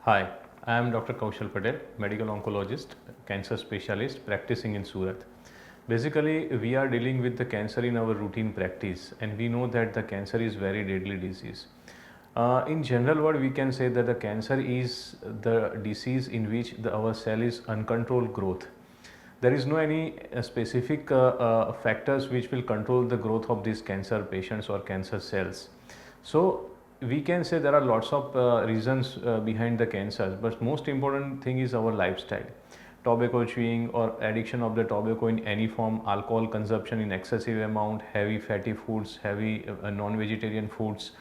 Hi, I am Dr. Kaushal Patel, medical oncologist, cancer specialist practicing in Surat. Basically, we are dealing with the cancer in our routine practice, and we know that the cancer is very deadly disease. In general word, we can say that the cancer is the disease in which our cell is uncontrolled growth. There is no any specific factors which will control the growth of these cancer patients or cancer cells. So we can say there are lots of reasons behind the cancers, but most important thing is our lifestyle. Tobacco chewing or addiction of the tobacco in any form, alcohol consumption in excessive amount, heavy fatty foods, heavy non-vegetarian foods,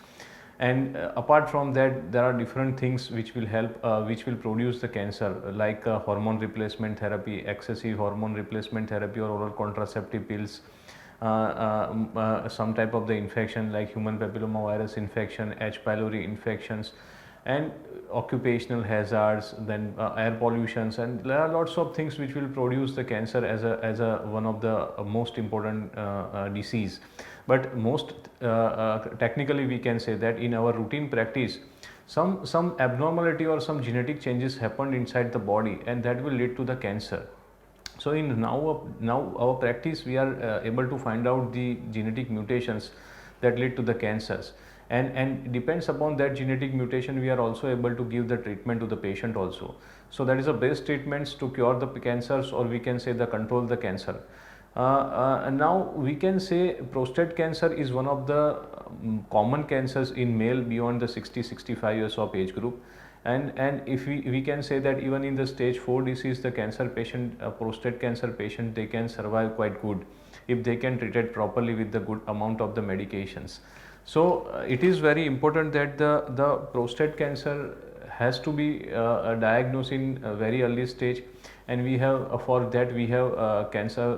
and apart from that there are different things which will help which will produce the cancer, like hormone replacement therapy, excessive hormone replacement therapy or oral contraceptive pills, some type of the infection like human papilloma virus infection, H. pylori infections, and occupational hazards, then air pollutions, and there are lots of things which will produce the cancer as a one of the most important disease. But most technically we can say that in our routine practice some abnormality or some genetic changes happened inside the body, and that will lead to the cancer. So in now our practice we are able to find out the genetic mutations that lead to the cancers, and depends upon that genetic mutation we are also able to give the treatment to the patient also. So that is the best treatments to cure the cancers, or we can say the control the cancer. And now we can say prostate cancer is one of the common cancers in male beyond the 60-65 years of age group. And if we can say that even in the stage 4 disease, the cancer patient, prostate cancer patient, they can survive quite good if they can treat it properly with the good amount of the medications. So it is very important that the prostate cancer has to be diagnosed in a very early stage, and we have for that we have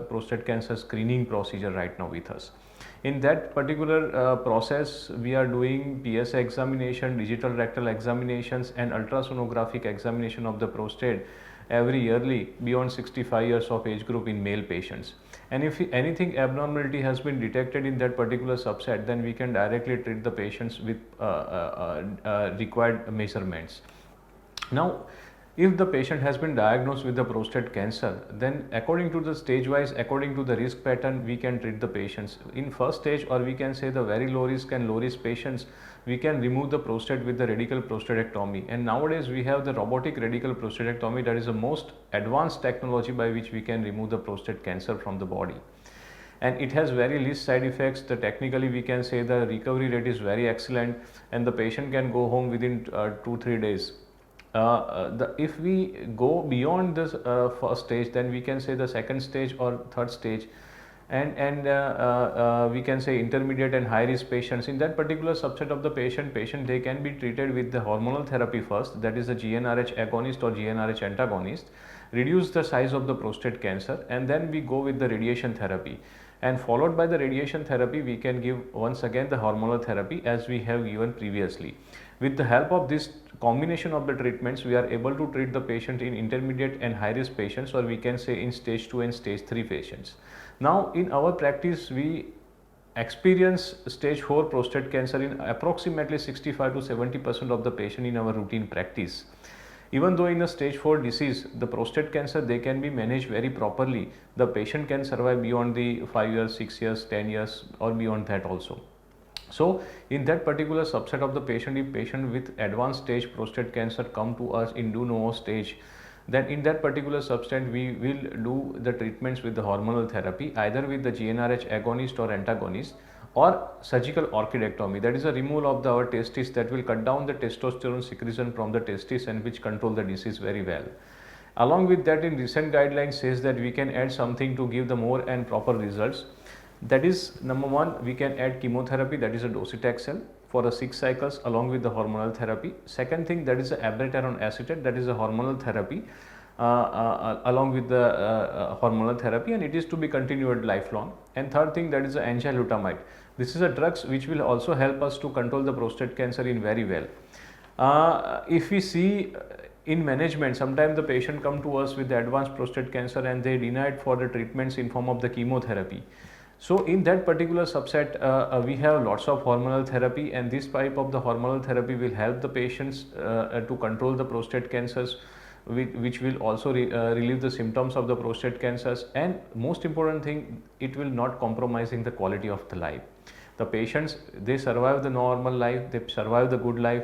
prostate cancer screening procedure right now with us. In that particular process, we are doing PSA examination, digital rectal examinations, and ultrasonographic examination of the prostate every yearly beyond 65 years of age group in male patients. And if anything abnormality has been detected in that particular subset, then we can directly treat the patients with required measurements. Now, if the patient has been diagnosed with the prostate cancer, then according to the stage wise, according to the risk pattern, we can treat the patients. In first stage, or we can say the very low risk and low risk patients, we can remove the prostate with the radical prostatectomy. And nowadays we have the robotic radical prostatectomy, that is the most advanced technology by which we can remove the prostate cancer from the body. And it has very least side effects. The technically we can say the recovery rate is very excellent, and the patient can go home within 2-3 days. If we go beyond this first stage, then we can say the second stage or third stage, and we can say intermediate and high risk patients. In that particular subset of the patient they can be treated with the hormonal therapy first, that is the GnRH agonist or GnRH antagonist, reduce the size of the prostate cancer, and then we go with the radiation therapy, and followed by the radiation therapy we can give once again the hormonal therapy as we have given previously. With the help of this combination of the treatments, we are able to treat the patient in intermediate and high risk patients, or we can say in stage 2 and stage 3 patients. Now in our practice we experience stage 4 prostate cancer in approximately 65 to 70% of the patient in our routine practice. Even though in a stage 4 disease, the prostate cancer, they can be managed very properly, the patient can survive beyond the 5 years, 6 years, 10 years, or beyond that also. So in that particular subset of the patient, if patient with advanced stage prostate cancer come to us in de novo stage, then in that particular subset we will do the treatments with the hormonal therapy, either with the GnRH agonist or antagonist, or surgical orchidectomy, that is a removal of our testis, that will cut down the testosterone secretion from the testis and which control the disease very well. Along with that, in recent guidelines says that we can add something to give the more and proper results. That is, number one, we can add chemotherapy, that is a docetaxel for 6 cycles along with the hormonal therapy. Second thing, that is a abiraterone acetate, that is a hormonal therapy along with the hormonal therapy, and it is to be continued lifelong. And third thing, that is the enzalutamide. This is a drugs which will also help us to control the prostate cancer in very well. If we see in management, sometimes the patient come to us with the advanced prostate cancer and they denied for the treatments in form of the chemotherapy. So in that particular subset, we have lots of hormonal therapy, and this type of the hormonal therapy will help the patients to control the prostate cancers, which will also relieve the symptoms of the prostate cancers. And most important thing, it will not compromising the quality of the life. The patients, they survive the normal life, they survive the good life.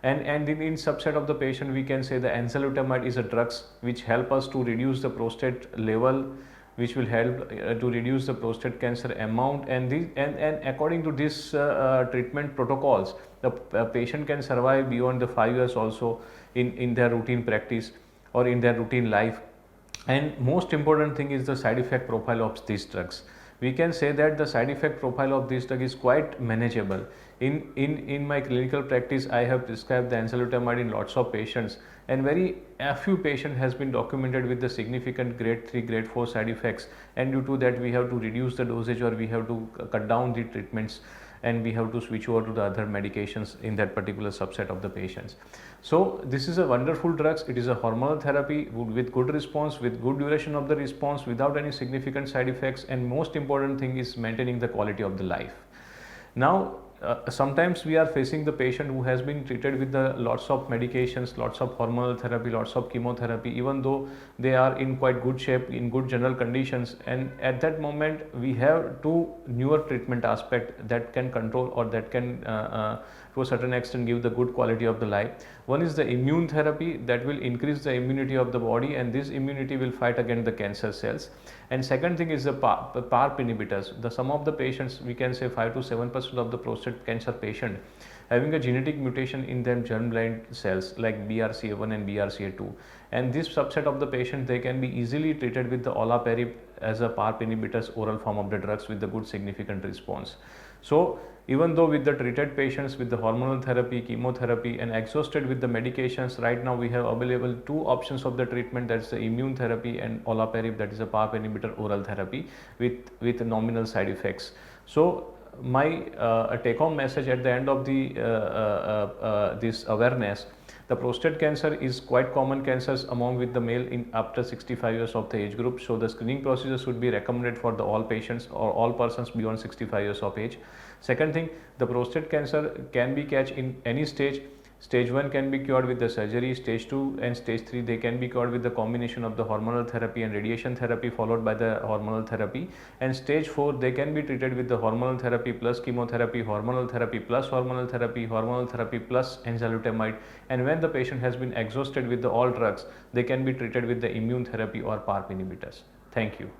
And in subset of the patient, we can say the enzalutamide is a drugs which help us to reduce the prostate level, which will help to reduce the prostate cancer amount. And according to this treatment protocols, the patient can survive beyond the 5 years also in their routine practice or in their routine life. And most important thing is the side effect profile of these drugs. We can say that the side effect profile of this drug is quite manageable. In my clinical practice, I have prescribed the enzalutamide in lots of patients, and very few patient has been documented with the significant grade 3, grade 4 side effects. And due to that, we have to reduce the dosage, or we have to cut down the treatments, and we have to switch over to the other medications in that particular subset of the patients. So this is a wonderful drugs. It is a hormonal therapy with good response, with good duration of the response, without any significant side effects, and most important thing is maintaining the quality of the life. Now, sometimes we are facing the patient who has been treated with the lots of medications, lots of hormonal therapy, lots of chemotherapy, even though they are in quite good shape, in good general conditions. And at that moment, we have two newer treatment aspect that can control, or that can to a certain extent give the good quality of the life. One is the immune therapy that will increase the immunity of the body, and this immunity will fight against the cancer cells. And second thing is the PARP inhibitors. The some of the patients, we can say 5 to 7% of the prostate cancer patient having a genetic mutation in their germline cells like BRCA1 and BRCA2. And this subset of the patient, they can be easily treated with the olaparib as a PARP inhibitors oral form of the drugs with the good significant response. So even though with the treated patients with the hormonal therapy, chemotherapy, and exhausted with the medications, right now we have available two options of the treatment, that's the immune therapy and olaparib, that is a PARP inhibitor oral therapy with nominal side effects. So my take home message at the end of the this awareness, the prostate cancer is quite common cancers among with the male in after 65 years of the age group. So the screening procedure should be recommended for the all patients or all persons beyond 65 years of age. Second thing, the prostate cancer can be catch in any stage. Stage 1 can be cured with the surgery, stage 2 and stage 3 they can be cured with the combination of the hormonal therapy and radiation therapy followed by the hormonal therapy, and stage 4 they can be treated with the hormonal therapy plus chemotherapy, hormonal therapy plus hormonal therapy plus enzalutamide, and when the patient has been exhausted with the all drugs, they can be treated with the immune therapy or PARP inhibitors. Thank you.